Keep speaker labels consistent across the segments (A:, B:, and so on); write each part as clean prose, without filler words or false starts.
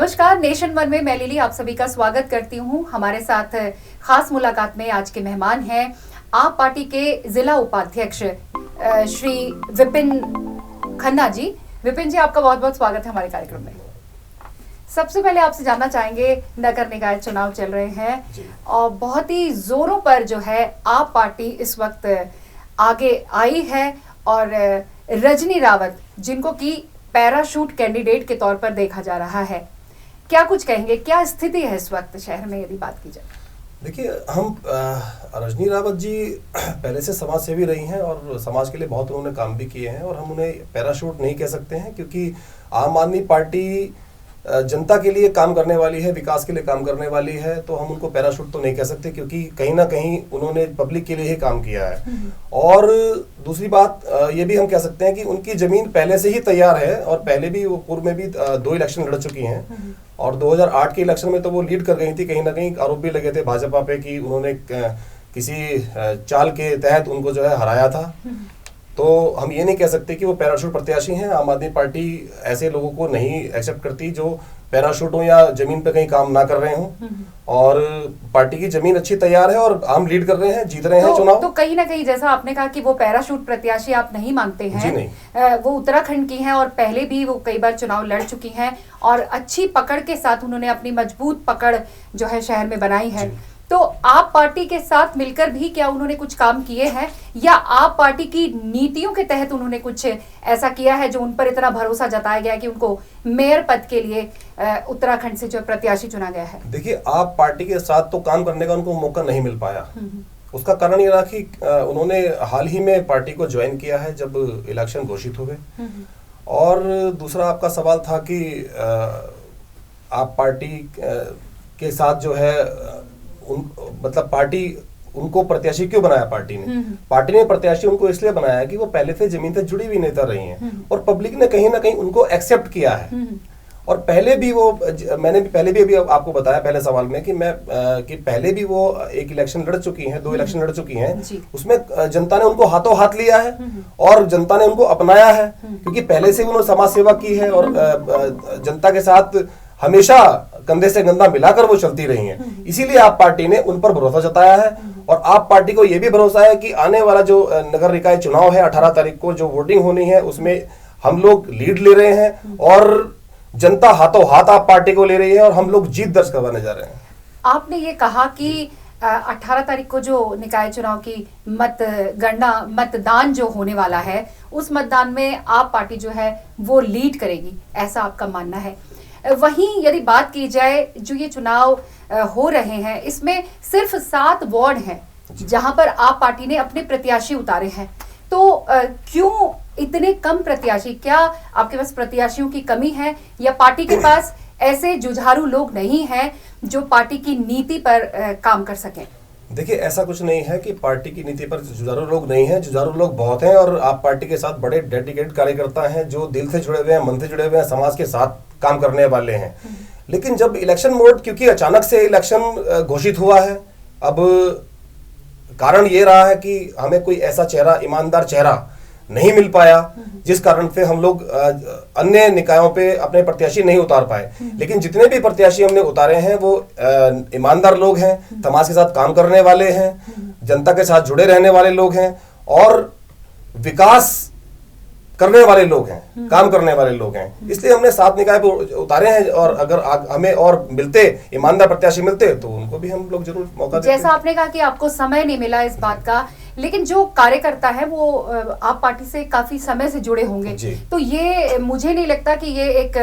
A: नमस्कार, nation one में मैं लिली आप सभी का स्वागत करती हूं। हमारे साथ खास मुलाकात में आज के मेहमान हैं आप पार्टी के जिला उपाध्यक्ष श्री विपिन खन्ना जी। विपिन जी, आपका बहुत बहुत स्वागत है हमारे कार्यक्रम में। सबसे पहले आपसे जानना चाहेंगे, नगर निकाय चुनाव चल रहे हैं और बहुत ही जोरों पर जो है आप पार्टी इस वक्त आगे आई है और रजनी रावत जिनको कि पैराशूट कैंडिडेट के तौर पर देखा जा रहा है, क्या कुछ कहेंगे? क्या स्थिति है इस वक्त शहर में यदि बात की जाए?
B: देखिए, हम रजनी रावत जी पहले से समाज सेवी रही हैं और समाज के लिए बहुत उन्होंने काम भी किए हैं और हम उन्हें पैराशूट नहीं कह सकते हैं क्योंकि आम आदमी पार्टी जनता के लिए काम करने वाली है, विकास के लिए काम करने वाली है, तो हम उनको पैराशूट तो नहीं कह सकते क्योंकि कहीं ना कहीं उन्होंने पब्लिक के लिए ही काम किया है। और दूसरी बात ये भी हम कह सकते हैं कि उनकी जमीन पहले से ही तैयार है और पहले भी वो पूर्व में भी 2 इलेक्शन लड़ चुकी हैं और 2008 के इलेक्शन में तो वो लीड कर गई थी। कहीं ना कहीं आरोप भी लगे थे भाजपा पे कि उन्होंने किसी चाल के तहत उनको जो है हराया था। तो हम ये नहीं कह सकते कि वो पैराशूट प्रत्याशी हैं। आम आदमी पार्टी ऐसे लोगों को नहीं एक्सेप्ट करती जो पैराशूट हो या जमीन पे कहीं काम ना कर रहे हों। और पार्टी की जमीन अच्छी तैयार है और हम लीड कर रहे हैं, जीत रहे हैं चुनाव।
A: तो कहीं ना कहीं जैसा आपने कहा कि वो पैराशूट प्रत्याशी आप नहीं मानते हैं।
B: जी नहीं।
A: वो उत्तराखंड की हैं और पहले भी वो कई बार चुनाव लड़ चुकी हैं और अच्छी पकड़ के साथ उन्होंने अपनी मजबूत पकड़ जो है शहर में बनाई है। तो आप पार्टी के साथ मिलकर भी क्या उन्होंने कुछ काम किए हैं या आप पार्टी की नीतियों के तहत उन्होंने कुछ ऐसा किया है जो उन पर इतना भरोसा जताया गया कि उनको मेयर पद के लिए उत्तराखंड से जो प्रत्याशी चुना गया है?
B: देखिए, आप पार्टी के साथ तो काम करने का उनको मौका नहीं मिल पाया। उसका कारण ये रहा कि उन्होंने हाल ही में पार्टी को ज्वाइन किया है जब इलेक्शन घोषित हो गए। और दूसरा आपका सवाल था कि आप पार्टी के साथ जो है मतलब पार्टी उनको प्रत्याशी क्यों बनाया? पार्टी ने प्रत्याशी उनको इसलिए बनाया कि वो पहले से जमीन से जुड़ी हुई नेता रही हैं और पब्लिक ने कहीं ना कहीं उनको एक्सेप्ट किया है। और पहले भी वो मैंने पहले भी अभी आपको बताया पहले सवाल में कि पहले भी वो एक इलेक्शन लड़ चुकी हैं, 2 इलेक्शन लड़ चुकी हैं। उसमें जनता ने उनको हाथों हाथ लिया है और जनता ने उनको अपनाया है क्योंकि पहले से उन्होंने समाज सेवा की है और जनता के साथ हमेशा कंधे से कंधा मिलाकर वो चलती रही हैं। इसीलिए आप पार्टी ने उन पर भरोसा जताया है और आप पार्टी को यह भी भरोसा है कि आने वाला जो नगर निकाय चुनाव है 18 तारीख को जो वोटिंग होनी है उसमें हम लोग लीड ले रहे हैं और जनता हाथों हाथ आप पार्टी को ले रही है और हम लोग जीत दर्ज करवाने जा रहे हैं।
A: आपने ये कहा कि 18 तारीख को जो निकाय चुनाव की मतदान जो होने वाला है उस मतदान में आप पार्टी जो है वो लीड करेगी, ऐसा आपका मानना है। वहीं यदि बात की जाए जो ये चुनाव हो रहे हैं इसमें सिर्फ 7 वार्ड हैं जहां पर आप पार्टी ने अपने प्रत्याशी उतारे हैं, तो क्यों इतने कम प्रत्याशी? क्या आपके पास प्रत्याशियों की कमी है या पार्टी के पास ऐसे जुझारू लोग नहीं हैं जो पार्टी की नीति पर काम कर सकें?
B: देखिए, ऐसा कुछ नहीं है कि पार्टी की नीति पर जुझारू लोग नहीं हैं। जुझारू लोग बहुत हैं और आप पार्टी के साथ बड़े डेडिकेटेड कार्यकर्ता हैं जो दिल से जुड़े हुए हैं, मन से जुड़े हुए हैं, समाज के साथ काम करने वाले हैं। लेकिन जब इलेक्शन मोड, क्योंकि अचानक से इलेक्शन घोषित हुआ है, अब कारण ये रहा है कि हमें कोई ऐसा चेहरा, ईमानदार चेहरा नहीं मिल पाया जिस कारण से हम लोग अन्य निकायों पे अपने प्रत्याशी नहीं उतार पाए। लेकिन जितने भी प्रत्याशी हमने उतारे हैं वो ईमानदार लोग हैं, समाज के साथ काम करने वाले हैं, जनता के साथ जुड़े रहने वाले लोग हैं और विकास करने वाले लोग हैं, काम करने वाले लोग हैं। इसलिए हमने 7 निकाय पे उतारे हैं और अगर हमें और मिलते, ईमानदार प्रत्याशी मिलते तो उनको भी हम लोग जरूर मौका देते।
A: जैसा आपने कहा कि आपको समय नहीं मिला इस बात का, लेकिन जो कार्यकर्ता है वो आप पार्टी से काफी समय से जुड़े होंगे, तो ये मुझे नहीं लगता कि ये एक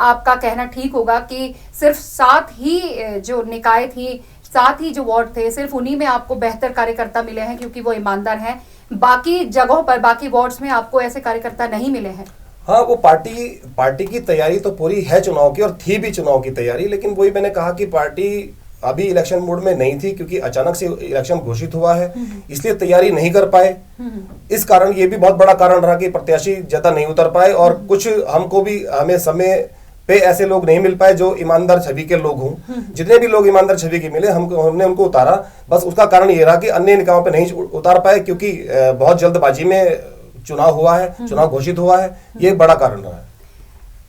A: आपका कहना ठीक होगा कि सिर्फ 7 ही जो निकाय थी, 7 ही जो वार्ड थे, सिर्फ उन्हीं में आपको बेहतर कार्यकर्ता मिले हैं क्योंकि वो ईमानदार हैं, बाकी जगहों पर, बाकी वार्ड्स में आपको ऐसे कार्यकर्ता नहीं मिले हैं।
B: हाँ, वो पार्टी की तैयारी तो पूरी है चुनाव की और थी भी चुनाव की तैयारी, लेकिन वही मैंने कहा कि पार्टी अभी इलेक्शन मोड में नहीं थी क्योंकि अचानक से इलेक्शन घोषित हुआ है, इसलिए तैयारी नहीं कर पाए। इस कारण ये भी बहुत बड़ा कारण रहा कि प्रत्याशी ज्यादा नहीं उतर पाए और कुछ हमें समय पे ऐसे लोग नहीं मिल पाए जो ईमानदार छवि के लोग हों। जितने भी लोग ईमानदार छवि के मिले हमने उनको उतारा। बस उसका कारण ये रहा कि अन्य निकायों पे नहीं उतार पाए क्योंकि बहुत जल्दबाजी में चुनाव हुआ है, चुनाव घोषित हुआ है, ये एक बड़ा कारण रहा है।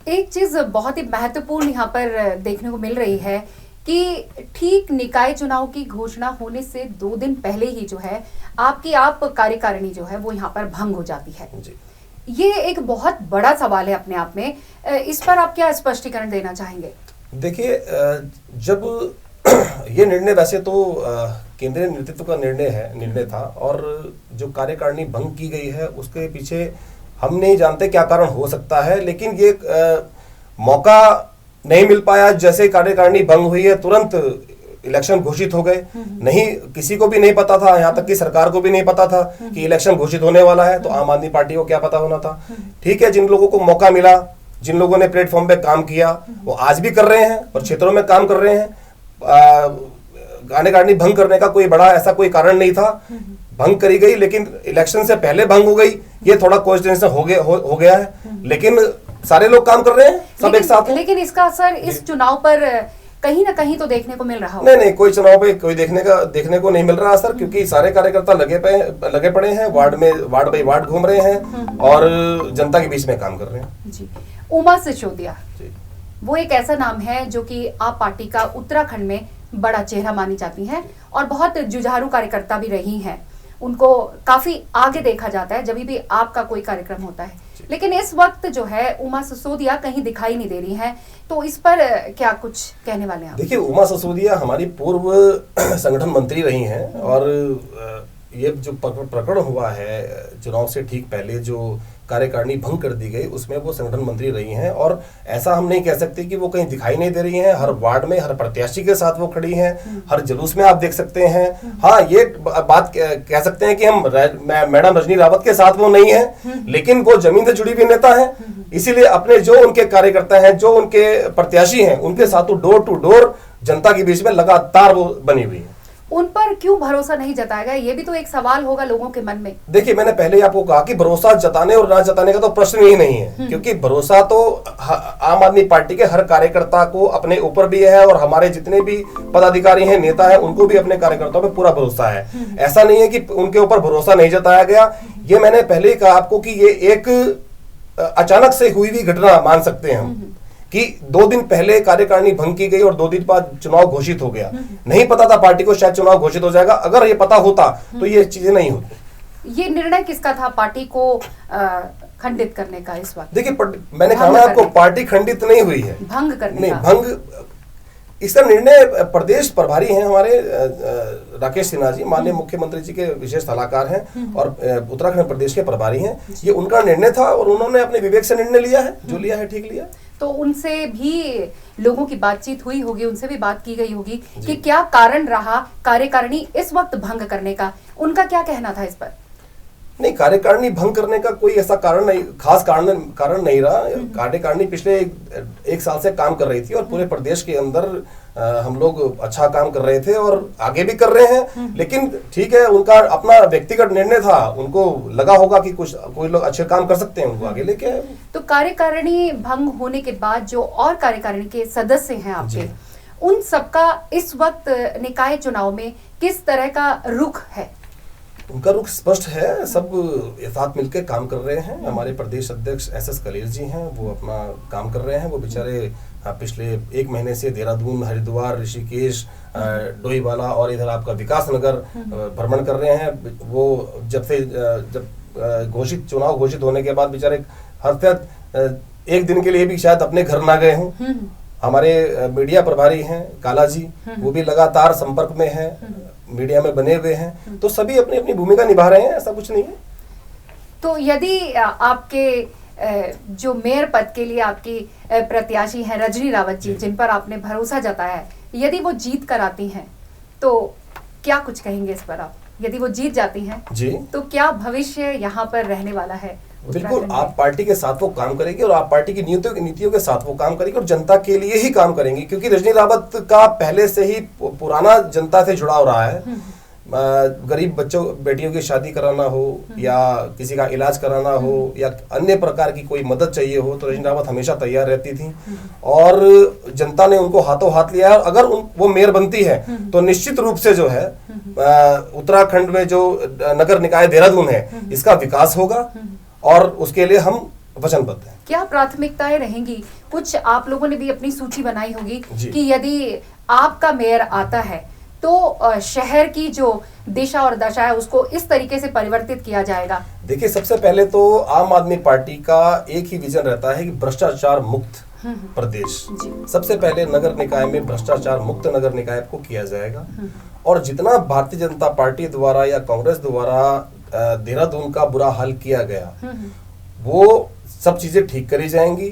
A: एक चीज बहुत ही महत्वपूर्ण यहाँ पर देखने को मिल रही है कि ठीक निकाय चुनाव की घोषणा होने से 2 दिन पहले ही जो है आप कार्यकारिणी जो है वो यहाँ पर भंग हो जाती है
B: जी।
A: ये एक बहुत बड़ा सवाल है अपने आप में। इस पर आप क्या स्पष्टीकरण देना चाहेंगे?
B: देखिए, जब ये निर्णय वैसे तो केंद्रीय नेतृत्व का निर्णय था, और जो कार्यकारिणी भंग की गई है उसके पीछे हम नहीं जानते क्या कारण हो सकता है, लेकिन ये मौका नहीं मिल पाया। जैसे कार्यकारिणी भंग हुई है तुरंत इलेक्शन घोषित हो गए। नहीं, किसी को भी नहीं पता था, यहाँ तक कि सरकार को भी नहीं पता था कि इलेक्शन घोषित होने वाला है, तो आम आदमी पार्टी को क्या पता होना था। ठीक है, जिन लोगों को मौका मिला, जिन लोगों ने प्लेटफॉर्म पे काम किया, वो आज भी कर रहे हैं और क्षेत्रों में काम कर रहे हैं। कार्यकारिणी भंग करने का कोई बड़ा ऐसा कोई कारण नहीं था। भंग करी गई, लेकिन इलेक्शन से पहले भंग हो गई, ये थोड़ा कोइंसिडेंस हो गया है, लेकिन सारे लोग काम कर रहे हैं सब एक साथ।
A: लेकिन इसका असर इस चुनाव पर कहीं ना कहीं तो देखने को मिल रहा हो।
B: नहीं, कोई चुनाव पे कोई देखने को नहीं मिल रहा असर, क्योंकि सारे कार्यकर्ता लगे पड़े हैं, वार्ड बाई वार्ड घूम रहे हैं और जनता के बीच में काम कर रहे हैं।
A: जी। उमा सिसोदिया, वो एक ऐसा नाम है जो कि आप पार्टी का उत्तराखंड में बड़ा चेहरा मानी जाती हैं और बहुत जुझारू कार्यकर्ता भी रही हैं। उनको काफी आगे देखा जाता है जब भी आपका कोई कार्यक्रम होता है, लेकिन इस वक्त जो है उमा सिसोदिया कहीं दिखाई नहीं दे रही हैं, तो इस पर क्या कुछ कहने वाले हैं?
B: देखिए, उमा सिसोदिया हमारी पूर्व संगठन मंत्री रही हैं, और ये जो प्रकरण हुआ है चुनाव से ठीक पहले जो कार्यकारिणी भंग कर दी गई, उसमें वो संगठन मंत्री रही हैं, और ऐसा हम नहीं कह सकते कि वो कहीं दिखाई नहीं दे रही हैं। हर वार्ड में हर प्रत्याशी के साथ वो खड़ी हैं, हर जुलूस में आप देख सकते हैं। हाँ, ये बात कह सकते हैं कि हम मैडम रजनी रावत के साथ वो नहीं है, लेकिन वो जमीन से जुड़ी हुई नेता है, इसीलिए अपने जो उनके कार्यकर्ता हैं, जो उनके प्रत्याशी हैं, उनके साथ वो डोर टू डोर जनता के बीच में लगातार वो बनी हुई है।
A: उन पर क्यों भरोसा नहीं जताया गया, ये भी तो एक सवाल होगा लोगों के मन में।
B: देखिए, मैंने पहले ही आपको कहा कि भरोसा जताने और ना जताने का तो प्रश्न ही नहीं है, क्योंकि भरोसा तो आम आदमी पार्टी के हर कार्यकर्ता को अपने ऊपर भी है, और हमारे जितने भी पदाधिकारी हैं, नेता हैं, उनको भी अपने कार्यकर्ताओं पे पूरा भरोसा है। ऐसा नहीं है कि उनके ऊपर भरोसा नहीं जताया गया। ये मैंने पहले ही कहा आपको कि ये एक अचानक से हुई हुई घटना मान सकते हैं हम, कि 2 दिन पहले कार्यकारिणी भंग की गई और 2 दिन बाद चुनाव घोषित हो गया। नहीं पता था पार्टी को शायद चुनाव घोषित हो जाएगा, अगर ये पता होता तो ये चीजें नहीं होती।
A: ये निर्णय किसका था पार्टी को खंडित करने का इस वक्त?
B: देखिए, मैंने कहा ना आपको, पार्टी खंडित नहीं हुई है,
A: भंग करने
B: नहीं,
A: का
B: भंग इसका निर्णय प्रदेश प्रभारी हैं हमारे राकेश सिन्हा जी, माननीय मुख्यमंत्री जी के विशेष सलाहकार हैं और उत्तराखंड प्रदेश के प्रभारी हैं। ये उनका निर्णय था और उन्होंने अपने विवेक से निर्णय लिया है, जो लिया है ठीक लिया।
A: तो उनसे भी लोगों की बातचीत हुई होगी, उनसे भी बात की गई होगी कि क्या कारण रहा कार्यकारिणी इस वक्त भंग करने का, उनका क्या कहना था इस पर?
B: नहीं, कार्यकारिणी भंग करने का कोई ऐसा कारण नहीं, खास कारण नहीं रहा। कार्यकारिणी पिछले 1 साल से काम कर रही थी और पूरे प्रदेश के अंदर हम लोग अच्छा काम कर रहे थे और आगे भी कर रहे हैं। लेकिन ठीक है, उनका अपना व्यक्तिगत निर्णय था, उनको लगा होगा कि कोई लोग अच्छे काम कर सकते हैं, उनको आगे लेके आए।
A: तो कार्यकारिणी भंग होने के बाद जो और कार्यकारिणी के सदस्य हैं आपके, उन सबका इस वक्त निकाय चुनाव में किस तरह का रुख है?
B: उनका रुख स्पष्ट है, सब साथ मिलकर काम कर रहे हैं। हमारे प्रदेश अध्यक्ष एस कलेर जी हैं, वो अपना काम कर रहे हैं। वो बेचारे पिछले 1 महीने से देहरादून, हरिद्वार, ऋषिकेश, डोईवाला और इधर आपका विकास नगर भ्रमण कर रहे हैं। वो जब चुनाव घोषित होने के बाद बेचारे हर 1 दिन के लिए भी शायद अपने घर ना गए हों। हमारे मीडिया प्रभारी हैं काला जी, वो भी लगातार संपर्क में हैं, मीडिया में बने हुए हैं। तो सभी अपनी अपनी भूमिका निभा रहे हैं, ऐसा कुछ नहीं है।
A: तो यदि आपके जो मेयर पद के लिए आपकी प्रत्याशी हैं रजनी रावत जी, जिन पर आपने भरोसा जताया है, यदि वो जीत कर आती हैं तो क्या कुछ कहेंगे इस पर आप? यदि वो जीत जाती हैं
B: जी,
A: तो क्या भविष्य यहाँ पर रहने वाला है?
B: बिल्कुल, आप पार्टी के साथ वो काम करेंगे और आप पार्टी की नीतियों के साथ वो काम करेंगे और जनता के लिए ही काम करेंगे, क्योंकि रजनी रावत का पहले से ही पुराना जनता से जुड़ाव रहा है। गरीब बेटियों की शादी कराना हो या किसी का इलाज कराना हो या अन्य प्रकार की कोई मदद चाहिए हो, तो रजनी रावत हमेशा तैयार रहती थी और जनता ने उनको हाथों हाथ लिया है। अगर वो मेयर बनती है तो निश्चित रूप से जो है उत्तराखंड में जो नगर निकाय देहरादून है, इसका विकास होगा और उसके लिए हम वचनबद्ध है।
A: क्या प्राथमिकताएं रहेंगी? कुछ आप लोगों ने भी अपनी सूची बनाई होगी
B: जी।
A: कि यदि आपका मेयर आता है तो शहर की जो दिशा और दशा है उसको इस तरीके से परिवर्तित किया जाएगा।
B: देखिए, सबसे पहले तो आम आदमी पार्टी का एक ही विजन रहता है कि भ्रष्टाचार मुक्त प्रदेश। सबसे पहले नगर निकाय में भ्रष्टाचार मुक्त नगर निकाय को किया जाएगा, और जितना भारतीय जनता पार्टी द्वारा या कांग्रेस द्वारा देहरादून का बुरा हाल किया गया वो सब चीजें ठीक करी जाएंगी।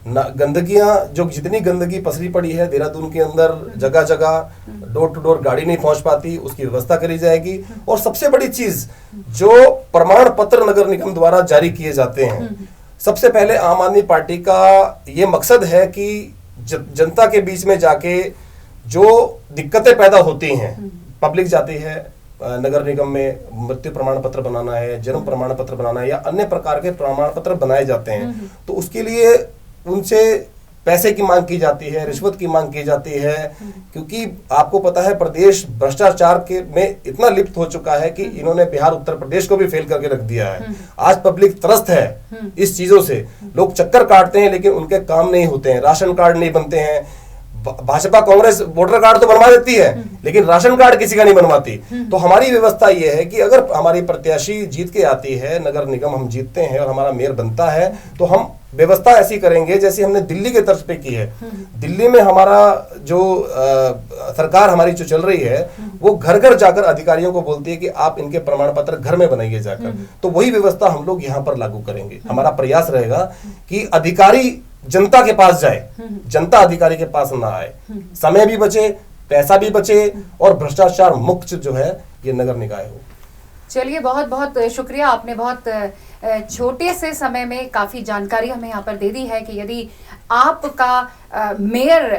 B: गंदगियां, जो जितनी गंदगी पसरी पड़ी है देहरादून के अंदर, जगह जगह डोर टू डोर गाड़ी नहीं पहुंच पाती, उसकी व्यवस्था करी जाएगी। और सबसे बड़ी चीज, जो प्रमाण पत्र नगर निगम द्वारा जारी किए जाते हैं, सबसे पहले आम आदमी पार्टी का ये मकसद है कि जनता के बीच में जाके जो दिक्कतें पैदा होती हैं, पब्लिक जाती है नगर निगम में, मृत्यु प्रमाण पत्र बनाना है, जन्म प्रमाण पत्र बनाना है या अन्य प्रकार के प्रमाण पत्र बनाए जाते हैं, तो उसके लिए उनसे पैसे की मांग की जाती है, रिश्वत की मांग की जाती है, क्योंकि आपको पता है प्रदेश भ्रष्टाचार के में इतना लिप्त हो चुका है कि इन्होंने बिहार उत्तर प्रदेश को भी फेल करके रख दिया है। आज पब्लिक त्रस्त है इस चीजों से, लोग चक्कर काटते हैं लेकिन उनके काम नहीं होते हैं, राशन कार्ड नहीं बनते हैं। भाजपा कांग्रेस वोटर कार्ड तो बनवा देती है लेकिन राशन कार्ड किसी का नहीं बनवाती। तो हमारी व्यवस्था यह है कि अगर हमारी प्रत्याशी जीत के आती है, नगर निगम हम जीतते हैं और हमारा मेयर बनता है, तो हम व्यवस्था ऐसी करेंगे जैसे हमने दिल्ली के तर्ज पे की है। दिल्ली में हमारा जो सरकार हमारी जो चल रही है वो घर घर जाकर अधिकारियों को बोलती है कि आप इनके प्रमाण पत्र घर में बनाइए जाकर। तो वही व्यवस्था हम लोग यहाँ पर लागू करेंगे। हमारा प्रयास रहेगा कि अधिकारी जनता के पास जाए, जनता अधिकारी के पास ना आए, समय भी बचे, पैसा भी बचे और भ्रष्टाचार मुक्त जो है ये नगर निकाय हो।
A: चलिए, बहुत बहुत शुक्रिया। आपने बहुत छोटे से समय में काफी जानकारी हमें यहाँ पर दे दी है कि यदि आपका मेयर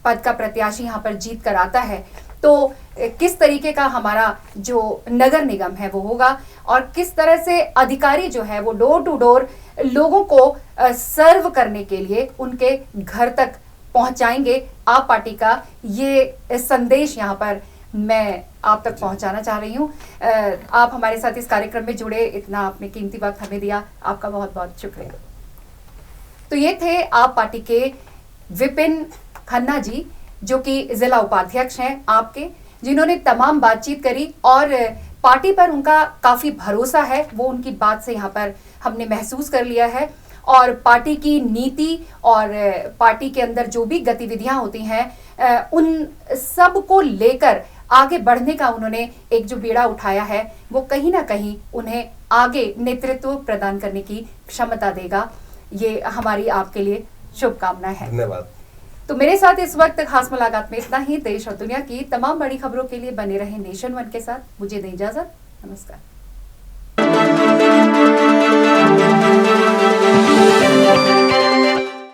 A: पद का प्रत्याशी यहाँ पर जीत कर आता है तो किस तरीके का हमारा जो नगर निगम है वो होगा और किस तरह से अधिकारी जो है वो डोर टू डोर लोगों को सर्व करने के लिए उनके घर तक पहुंचाएंगे। आप पार्टी का ये संदेश यहाँ पर मैं आप तक पहुंचाना चाह रही हूँ। आप हमारे साथ इस कार्यक्रम में जुड़े, इतना आपने कीमती वक्त हमें दिया, आपका बहुत बहुत शुक्रिया। तो ये थे आप पार्टी के विपिन खन्ना जी, जो कि जिला उपाध्यक्ष हैं आपके, जिन्होंने तमाम बातचीत करी और पार्टी पर उनका काफी भरोसा है, वो उनकी बात से यहाँ पर हमने महसूस कर लिया है। और पार्टी की नीति और पार्टी के अंदर जो भी गतिविधियां होती हैं उन सब को लेकर आगे बढ़ने का उन्होंने एक जो बीड़ा उठाया है वो कहीं ना कहीं उन्हें आगे नेतृत्व प्रदान करने की क्षमता देगा। ये हमारी आपके लिए शुभकामनाएं हैं।
B: धन्यवाद।
A: तो मेरे साथ इस वक्त खास मुलाकात में इतना ही। देश और दुनिया की तमाम बड़ी खबरों के लिए बने रहे नेशन वन के साथ। मुझे दें इजाजत। नमस्कार।